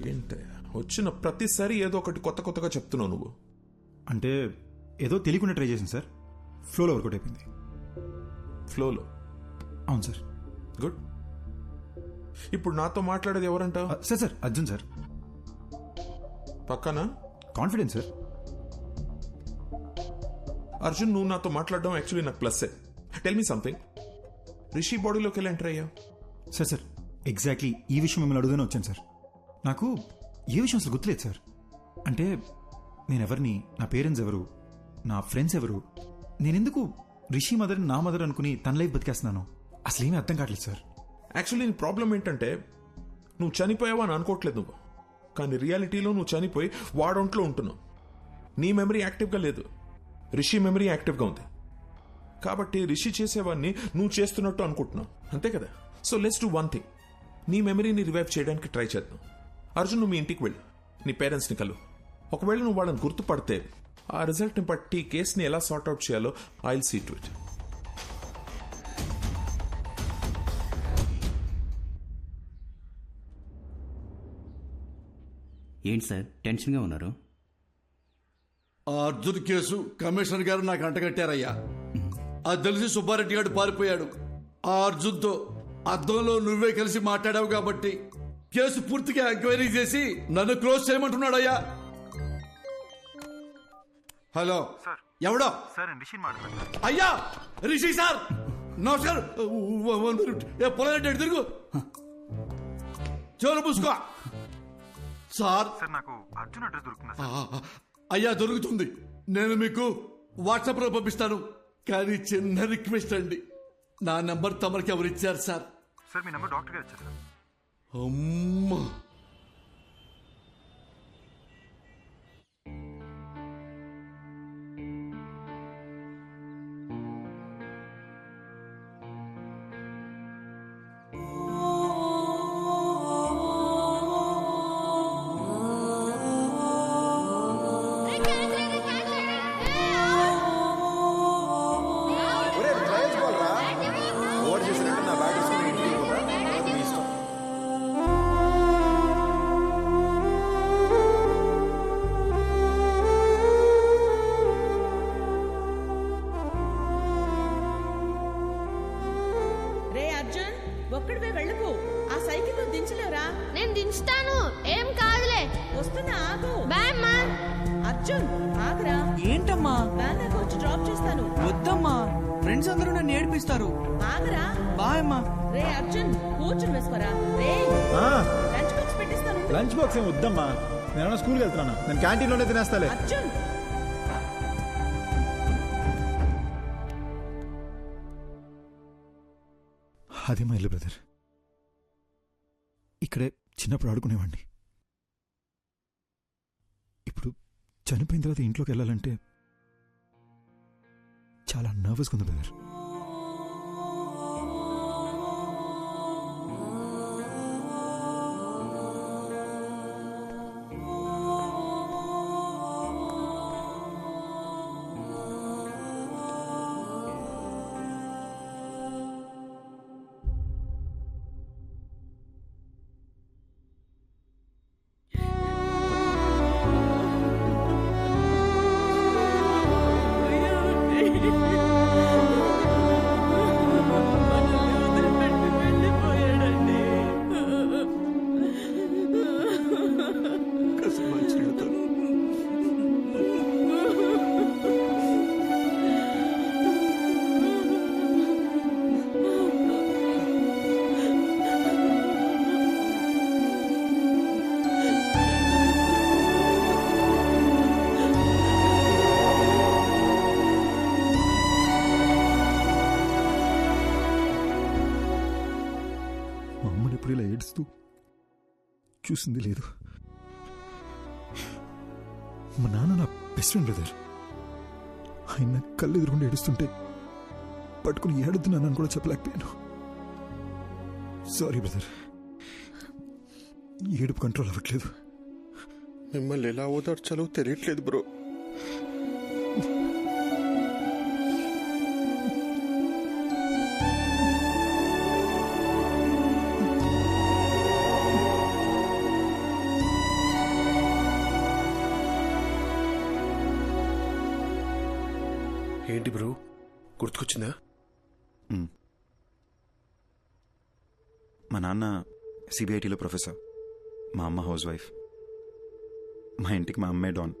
ఏంటి వచ్చిన ప్రతిసారి ఏదో ఒకటి కొత్త కొత్తగా చెప్తున్నావు నువ్వు. అంటే ఏదో తెలియకుండా ట్రై చేసింది సార్, ఫ్లోలో వర్కౌట్ అయిపోయింది. ఫ్లోలో? అవును సార్. గుడ్. ఇప్పుడు నాతో మాట్లాడేది ఎవరంట? Sir sir Arjun sir. పక్కన కాన్ఫిడెన్స్ సార్. అర్జున్, నువ్వు నాతో మాట్లాడడం యాక్చువల్లీ నాకు ప్లస్సే. Tell me something. రిషి బాడీలోకి వెళ్ళి ఎంటర్ అయ్యా? సార్ సార్ ఎగ్జాక్ట్లీ ఈ విషయం మిమ్మల్ని అడుగుదానే వచ్చాను సార్. నాకు ఏ విషయం అసలు గుర్తులేదు సార్. అంటే నేనెవరిని, నా పేరెంట్స్ ఎవరు, నా ఫ్రెండ్స్ ఎవరు, నేనెందుకు రిషి మదర్ నా మదర్ అనుకుని తన లైఫ్ బతికేస్తున్నాను అసలేమీ అర్థం కావట్లేదు సార్. యాక్చువల్లీ నీ ప్రాబ్లం ఏంటంటే నువ్వు చనిపోయావా అని అనుకోవట్లేదు నువ్వు, కానీ రియాలిటీలో నువ్వు చనిపోయి వాడొంట్లో ఉంటున్నావు. నీ మెమరీ యాక్టివ్గా లేదు, రిషి మెమరీ యాక్టివ్గా ఉంది. కాబట్టి రిషి చేసేవాడిని నువ్వు చేస్తున్నట్టు అనుకుంటున్నావు, అంతే కదా? So let's do one thing. నీ మెమరీని రివైవ్ చేయడానికి ట్రై చేద్దాం. అర్జున్, నువ్వు మీ ఇంటికి వెళ్ళు, నీ పేరెంట్స్ని కలు. ఒకవేళ నువ్వు వాళ్ళని గుర్తుపడితే ఆ రిజల్ట్ని బట్టి కేసుని ఎలా సార్ట్అవుట్ చేయాలో I will see to it. ఏంటి సార్ టెన్షన్గా ఉన్నారు? ఆ అర్జున్ కేసు కమిషనర్ గారు నాకు అంటగట్టారయ్యా. అది తెలిసి సుబ్బారెడ్డి గారు పారిపోయాడు. ఆ అర్జున్తో అద్దంలో నువ్వే కలిసి మాట్లాడావు కాబట్టి కేసు పూర్తిగా ఎంక్వైరీ చేసి నన్ను క్లోజ్ చేయమంటున్నాడయ్యా. Hello sir. ఎవడో? సార్ రిషి మాట్లాడుతున్నారు. అయ్యా రిషి సార్ నమస్కారం. పొలం తిరుగు చెవులు పూసుకో. సార్ నాకు అర్జున్ అడ్రస్ దొరుకుతుందా? అయ్యా దొరుకుతుంది. నేను మీకు వాట్సాప్ లో పంపిస్తాను. కానీ చిన్న రిక్వెస్ట్ అండి, నా నంబర్ తమరికి ఎవరు ఇచ్చారు సార్? సార్ మీ నంబర్ డాక్టర్ గారు ఇచ్చారు సార్. అమ్మా ఒక్కడివే వెళ్ళకు. ఆ సైకిల్ నువ్వు దించలేవురా? నేను దించుతాను, ఏం కాదులే. వస్తున్నా, ఆగు. బాయ్ అమ్మా. అర్జున్ ఆగరా. ఏంటమ్మా? వ్యాన్ దాకా వచ్చి డ్రాప్ చేస్తాను. వద్దమ్మా, ఫ్రెండ్స్ అందరూ నన్ను ఏడిపిస్తారు. ఆగరా. బాయ్ అమ్మా. రే అర్జున్ కూర్చుని వేసుకోరా. రే లంచ్ బాక్స్ పెట్టిస్తాను. లంచ్ బాక్స్ ఏం వద్దమ్మా, నేను స్కూల్కి వెళ్తున్నాను. నేను క్యాంటీన్లోనే తినేస్తాలే. అర్జున్ అదే మా ఇల్లు బ్రదర్. ఇక్కడే చిన్నప్పుడు ఆడుకునేవాడిని. ఇప్పుడు చనిపోయిన తర్వాత ఇంట్లోకి వెళ్ళాలంటే చాలా నర్వస్గా ఉంది బ్రదర్. ఇలా ఏడుస్తూ చూసింది లేదు. మా నాన్న నా బెస్ట్ ఫ్రెండ్ బ్రదర్. ఆయన కళ్ళు ఎదురుకుండా ఏడుస్తుంటే పట్టుకుని ఏడుద్దు నాన్నని కూడా చెప్పలేకపోయాను. సారీ బ్రదర్, ఏడుపు కంట్రోల్ అవ్వట్లేదు. మిమ్మల్ని ఎలా ఓదార్చాలో తెలియట్లేదు బ్రో. ఏంటి బ్రో గుర్తుకొచ్చిందా? మా నాన్న సిబిఐటిలో ప్రొఫెసర్, మా అమ్మ హౌస్ వైఫ్. మా ఇంటికి మా అమ్మే డాన్.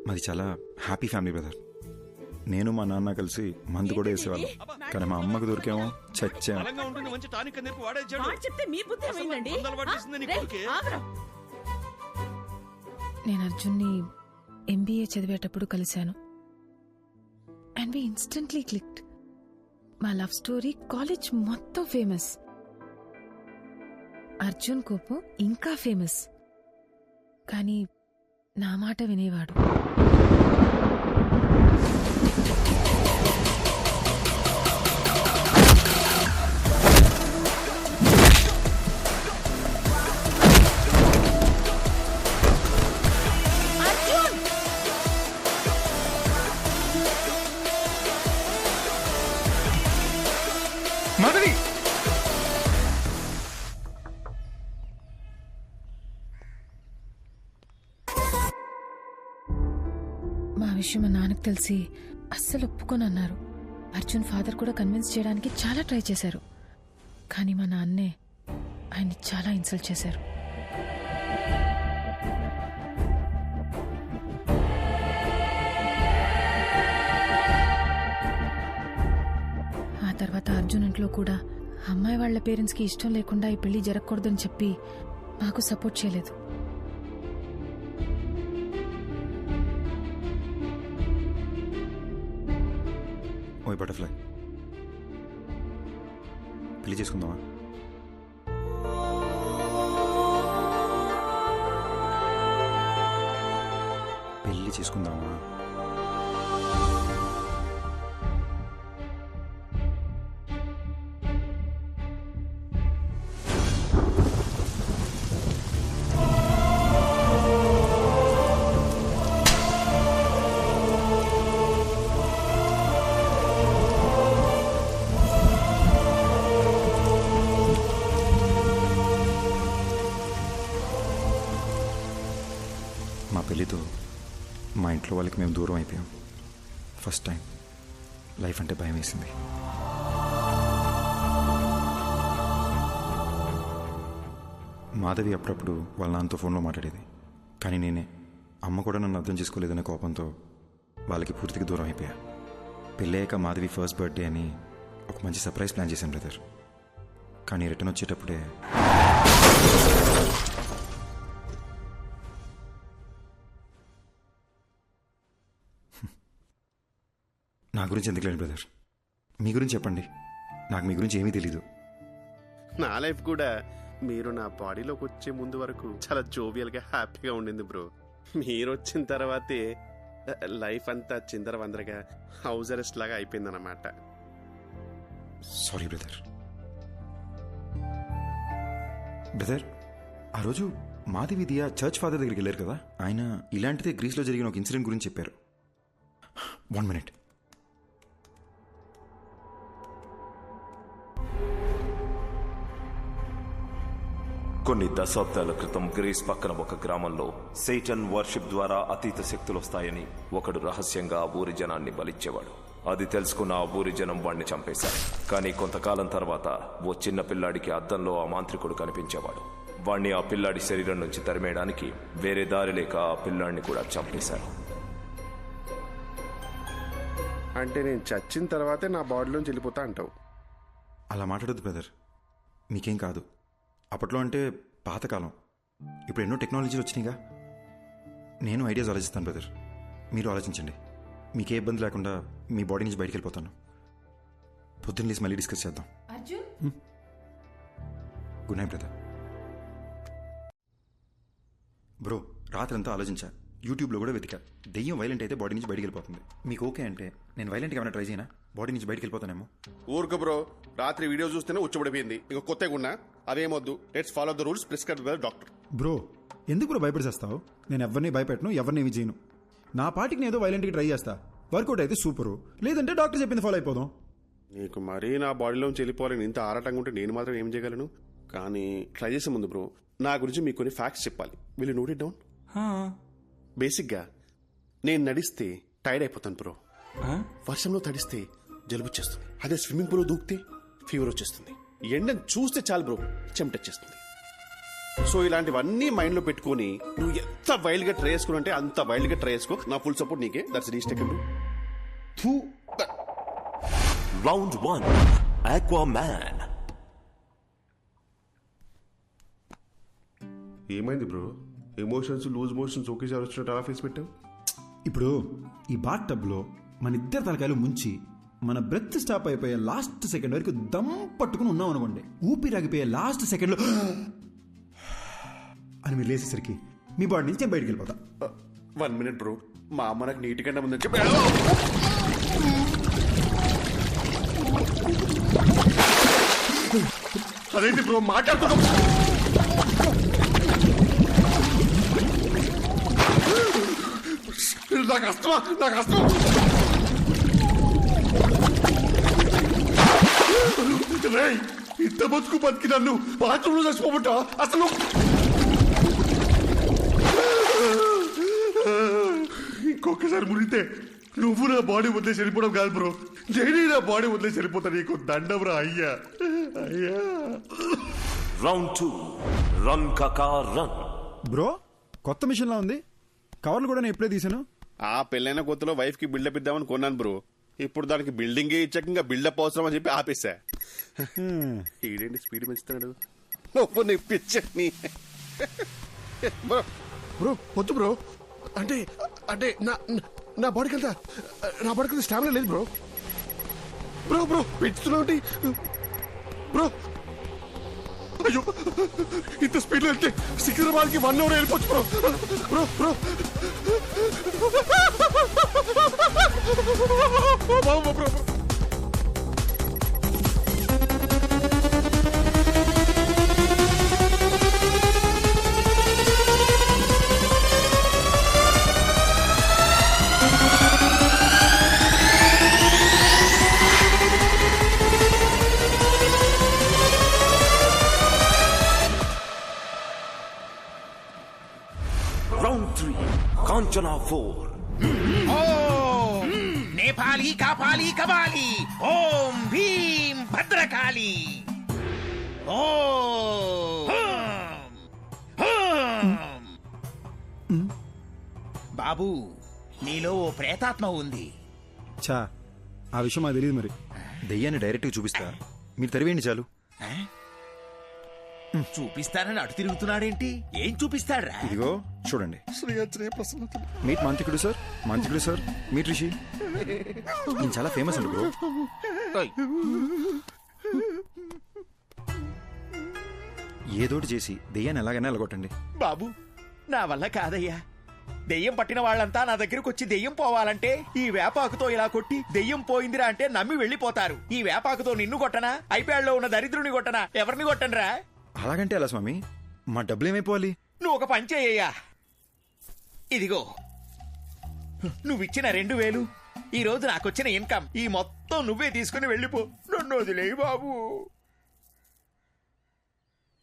మాది చాలా హ్యాపీ ఫ్యామిలీ బ్రదర్. నేను మా నాన్న కలిసి మందు కూడా వేసేవాళ్ళం, కానీ మా అమ్మకు దొరికేమో చచ్చాము. వాడు చెప్తే మీ బుద్ధి ఏమైందండి? రేయ్, ఆగరా. నేను అర్జున్ని ఎంబీఏ చదివేటప్పుడు కలిశాను. And we instantly clicked. మా లవ్ స్టోరీ కాలేజ్ మొత్తం ఫేమస్. అర్జున్ కోపం ఇంకా ఫేమస్. కానీ నా మాట వినేవాడు. మాధవి, మా విషయం మా నాన్నకు తెలిసి అస్సలు ఒప్పుకొని అన్నారు. అర్జున్ ఫాదర్ కూడా కన్విన్స్ చేయడానికి చాలా ట్రై చేశారు, కానీ మా నాన్నే ఆయన్ని చాలా ఇన్సల్ట్ చేశారు. ఆ తర్వాత అర్జున్ ఇంట్లో కూడా అమ్మాయి వాళ్ల పేరెంట్స్కి ఇష్టం లేకుండా ఈ పెళ్లి జరగకూడదని చెప్పి మాకు సపోర్ట్ చేయలేదు. ఓయ్ బటర్ఫ్లై, పెళ్లి చేసుకుందామా? పెళ్లి చేసుకుందామా? మా పెళ్ళితో మా ఇంట్లో వాళ్ళకి మేము దూరం అయిపోయాం. ఫస్ట్ టైం లైఫ్ అంటే భయం వేసింది. మాధవి అప్పుడప్పుడు వాళ్ళ నాన్నతో ఫోన్లో మాట్లాడేది, కానీ నేనే అమ్మ కూడా నన్ను అర్థం చేసుకోలేదనే కోపంతో వాళ్ళకి పూర్తిగా దూరం అయిపోయా. పెళ్ళయ్యాక మాధవి ఫస్ట్ బర్త్డే అని ఒక మంచి సర్ప్రైజ్ ప్లాన్ చేశాను బ్రదర్. కానీ రిటర్న్ వచ్చేటప్పుడే నా గురించి ఎందుకు లేదు బ్రదర్, మీ గురించి చెప్పండి. నాకు మీ గురించి ఏమీ తెలీదు. నా లైఫ్ కూడా మీరు నా బాడీలోకి వచ్చే ముందు వరకు చాలా జోవియల్గా హ్యాపీగా ఉండింది బ్రో. మీరు వచ్చిన తర్వాతే లైఫ్ అంతా చిందరవందరగా హౌస్ అరెస్ట్ లాగా అయిపోయిందన్నమాట. Sorry brother. బ్రదర్, ఆ రోజు మాధవి దియా చర్చ్ ఫాదర్ దగ్గరికి వెళ్ళారు కదా, ఆయన ఇలాంటిదే గ్రీస్లో జరిగిన ఒక ఇన్సిడెంట్ గురించి చెప్పారు. 1 minute. కొన్ని దశాబ్దాల క్రితం గ్రీస్ పక్కన ఒక గ్రామంలో సైటన్ వర్షిప్ ద్వారా అతీత శక్తులు వస్తాయని ఒకడు రహస్యంగా ఆ ఊరి జనాన్ని బలిచ్చేవాడు. అది తెలుసుకున్న ఆ ఊరి జనం వాడిని చంపేశారు. కానీ కొంతకాలం తర్వాత ఓ చిన్న పిల్లాడికి అద్దంలో ఆ మాంత్రికుడు కనిపించేవాడు. వాణ్ణి ఆ పిల్లాడి శరీరం నుంచి తరిమేయడానికి వేరే దారి లేక ఆ పిల్లాడిని కూడా చంపేశారు. అంటే నేను చచ్చిన తర్వాతే నా బాడీలోంచి వెళ్ళిపోతా అంటావు? అలా మాట్లాడద్దు బ్రదర్, మీకేం కాదు. అప్పట్లో అంటే పాతకాలం, ఇప్పుడు ఎన్నో టెక్నాలజీలు వచ్చినాయిగా. నేను ఐడియాస్ ఆలోచిస్తాను బ్రదర్, మీరు ఆలోచించండి. మీకే ఇబ్బంది లేకుండా మీ బాడీ నుంచి బయటికి వెళ్ళిపోతాను. పొద్దున్న లేసి మళ్ళీ డిస్కస్ చేద్దాం. Good night brother. బ్రో, రాత్రంతా ఆలోచించా, యూట్యూబ్లో కూడా వెతికా. దెయ్యం వైలెంట్ అయితే బాడీ నుంచి బయటికి వెళ్ళిపోతుంది. మీకు ఓకే అంటే నేను వైలెంట్గా ఏమైనా ట్రై చేయనా? బాడీ నుంచి బయటికి వెళ్ళిపోతానేమో. ఊరుకో బ్రో, రాత్రి వీడియో చూస్తేనే ఉచ్చబడిపోయింది. ఇక కొత్తగా ఉన్నా అదేమొద్దు. Let's follow the rules prescribed by doctor. Bro, ఎందుకు బ్రో భయపడిచేస్తావు? నేను ఎవరిని భయపెట్టను, ఎవరిని ఏమి చేయను. నా పాటికి నేను ఏదో వైలెంట్గా ట్రై చేస్తా. వర్కౌట్ అయితే సూపరు, లేదంటే డాక్టర్ చెప్పింది ఫాలో అయిపోదాం. నీకు మరీ నా బాడీలోంచి వెళ్ళిపోవాలని ఇంత ఆరాటంగా ఉంటే నేను మాత్రం ఏం చేయగలను? కానీ ట్రై చేసే ముందు బ్రో, నా గురించి మీకు కొన్ని ఫ్యాక్ట్స్ చెప్పాలి. Will you note it down? బేసిక్గా నేను నడిస్తే టైర్డ్ అయిపోతాను బ్రో. వర్షంలో తడిస్తే జలుబు వచ్చేస్తుంది. అదే స్విమ్మింగ్ పూల్ దూకితే ఫీవర్ వచ్చేస్తుంది. ఎండను చూస్తే చాలు బ్రో చెమటొచ్చేస్తుంది. సో ఇలాంటివన్నీ మైండ్ లో పెట్టుకొని నువ్వు ఎంత వైల్డ్ గా ట్రై చేసుకుని అంటే అంత వైల్డ్ గా ట్రై చేసుకో. నా ఫుల్ సపోర్ట్ నీకే. That's reach tech. Round 1 Aquaman. ఏమైంది బ్రో? ఎమోషన్స్ లూజ్ మోషన్స్ ఒకేసారి వచ్చినట్టు అలా ఫేస్ పెట్టావు. ఇప్పుడు ఈ బాత్ టబ్లో మన ఇద్దరు తలకాయలు ముంచి మన బ్రెత్ స్టాప్ అయిపోయే లాస్ట్ సెకండ్ వరకు దమ్ పట్టుకుని ఉన్నాం అనుకోండి. ఊపిరాగిపోయే లాస్ట్ సెకండ్లో అని మీరు లేసేసరికి మీ బాడీ నుంచి నేను బయటికి వెళ్ళిపోతా. 1 minute బ్రో. మా అమ్మ నాకు నీటి కంటే ముందని చెప్పి అదేంటి బ్రో మాట్లాడుతున్నాం. నాకు అస్తమా ఇంత బతుకు బతికి నన్ను బాత్రూంలో చచ్చిపోబట్టా అసలు. ఇంకొకసారి మునిగితే నువ్వు నా బాడీ వదిలేసి వెళ్ళిపోవడం కాదు బ్రో, నేనే నా బాడీ వదిలేసి వెళ్ళిపోతా. నీకు దండం రా అయ్యా. రౌండ్ 2 రన్ కాకా రన్. బ్రో కొత్త మిషన్ లా ఉంది. కవర్లు కూడా నేను ఎప్పుడే తీసాను. ఆ పెళ్ళైన కొత్తలో వైఫ్ కి బిల్డప్ ఇద్దామని కొన్నాను బ్రో. ఇప్పుడు దానికి బిల్డింగ్ ఇచ్చాక ఇంకా బిల్డప్ అవసరం అని చెప్పి ఆపేసా. ఈడేంటి స్పీడ్ పెంచుతాడు. నువ్వు నీ పిచ్చని బ్రో వద్దు బ్రో. అంటే అంటే నా బాడీకి అంతా స్టామినా లేదు బ్రో. బ్రో బ్రో పెంచుతున్నావు బ్రో. అయ్యో ఇంత స్పీడ్ లో వెళ్తే సికింద్రాబాద్ కి 1 hour వెళ్ళిపోవచ్చు bro. Bro bro bro. Round 3 Kanchana 4. నేపాలి కాపాలి కబాలి ఓం భీం భద్రకాళి. బాబు నీలో ఓ ప్రేతాత్మ ఉంది. చా ఆ విషయం నాకు తెలియదు. మరి దెయ్యాన్ని డైరెక్ట్గా చూపిస్తా, మీరు తరివేయండి చాలు. చూపిస్తానని అటు తిరుగుతున్నాడేంటి? ఏం చూపిస్తాడ్రా? ఇదిగో చూడండి. మీట్ మాంత్రికుడు సార్, మాంత్రికుడు సార్, మీట్ రిషి. నేను చాలా ఫేమస్ అండి బ్రో. ఏదోటి చేసి దెయ్యాన్ని ఎలాగైనా ఎలగొట్టండి. బాబు నా వల్ల కాదయ్యా. దెయ్యం పట్టిన వాళ్ళంతా నా దగ్గరకు వచ్చి దెయ్యం పోవాలంటే ఈ వేపాకుతో ఇలా కొట్టి దెయ్యం పోయిందిరా అంటే నమ్మి వెళ్ళిపోతారు. ఈ వేపాకుతో నిన్ను కొట్టనా, ఐప్యాడ్లో ఉన్న దరిద్రుని కొట్టనా, ఎవరిని కొట్టనరా? అలాగంటే అలా స్వామి, మా డబ్బులు ఏమైపోవాలి? నువ్వు ఒక పని చేయ్యా. ఇదిగో నువ్విచ్చిన 2000 ఈ రోజు నాకొచ్చిన ఇన్కమ్, ఈ మొత్తం నువ్వే తీసుకుని వెళ్ళిపో. నన్ను వదిలేయి బాబు.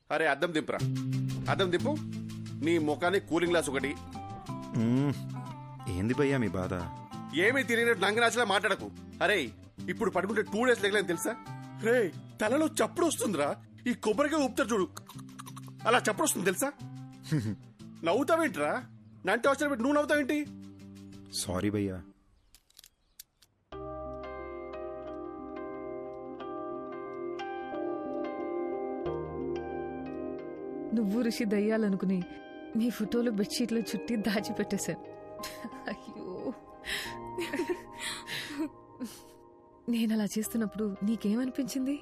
అరే అద్దం దింపురా, అద్దం దింపు. నీ ముఖానికి కూలింగ్ గ్లాస్ ఒకటి. ఏంది భయ్యా మీ బాధ? ఏమీ తిరిగినట్టు నంగరాజులా మాట్లాడకు. అరే ఇప్పుడు పడుకుంటే 2 days లేకలేని తెలుసా? రే తలలో చప్పుడు వస్తుందిరా. ఈ కొబ్బరిగా ఊపుతారు చూడు, అలా చప్పుడు వస్తుంది తెలుసా? నవ్వుతావేంట్రా? నంటే అవసరం పెట్టి నువ్వు నవ్వుతావేంటి? సారీ భయ్యా. నువ్వు ఋషి దయ్యాలనుకుని మీ ఫోటోలు బెడ్షీట్లో చుట్టి దాచిపెట్టేశాను. అయ్యో నేను అలా చేస్తున్నప్పుడు నీకేమనిపించింది?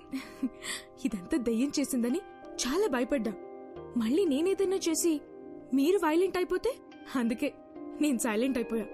ఇదంతా దయ్యం చేసిందని చాలా భయపడ్డా. మళ్ళీ నేనేదైనా చేసి మీరు వైలెంట్ అయిపోతే అందుకే నేను సైలెంట్ అయిపోయా.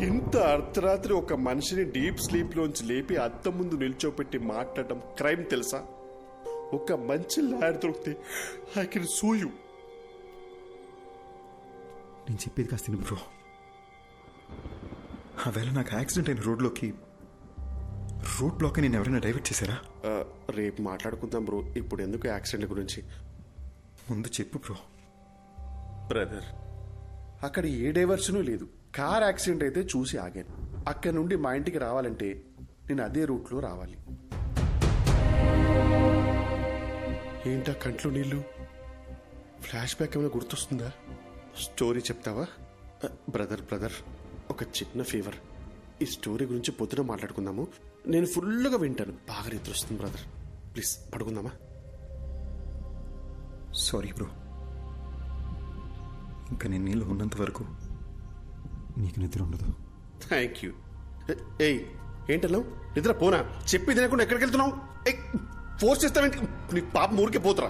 ఇంత అర్ధరాత్రి ఒక మనిషిని డీప్ స్లీప్ లోంచి లేపి అద్దం ముందు నిల్చోపెట్టి మాట్లాడడం క్రైమ్ తెలుసా? ఒక మంచి లాయర్ దొరికితే ఐ కెన్ సూ యూ. నేను చెప్పేది కాస్త విను బ్రో. ఆ వేళ నాకు యాక్సిడెంట్ అయిన రోడ్ బ్లాక్ నేను ఎవరైనా డైవర్ట్ చేశారా? రేపు మాట్లాడుకుందాం బ్రో, ఇప్పుడు ఎందుకు యాక్సిడెంట్ గురించి? ముందు చెప్పు బ్రో. బ్రదర్, అక్కడ ఏ డైవర్షను లేదు. కార్ యాక్సిడెంట్ అయితే చూసి ఆగాను. అక్కడ నుండి మా ఇంటికి రావాలంటే నేను అదే రూట్లో రావాలి. ఏంటా కంట్లో నీళ్ళు? ఫ్లాష్ బ్యాక్ ఏమైనా గుర్తొస్తుందా? స్టోరీ చెప్తావా? బ్రదర్ ఒక చిన్న ఫీవర్. ఈ స్టోరీ గురించి పొద్దున మాట్లాడుకుందాము. నేను ఫుల్గా వింటాను. బాగా నిద్ర వస్తుంది బ్రదర్. ప్లీజ్ పడుకుందామా? సారీ బ్రో, ఇంకా నేను నీళ్ళు ఉన్నంత వరకు నీకు నిద్ర ఉండదు. Thank you. ఏయ్ ఏంటన్నావు? నిద్ర పోనా? చెప్పి తినకుండా ఎక్కడికి వెళ్తున్నావు? ఫోర్స్ చేస్తావేంటి? నీ పాప ఊరికే పోతురా.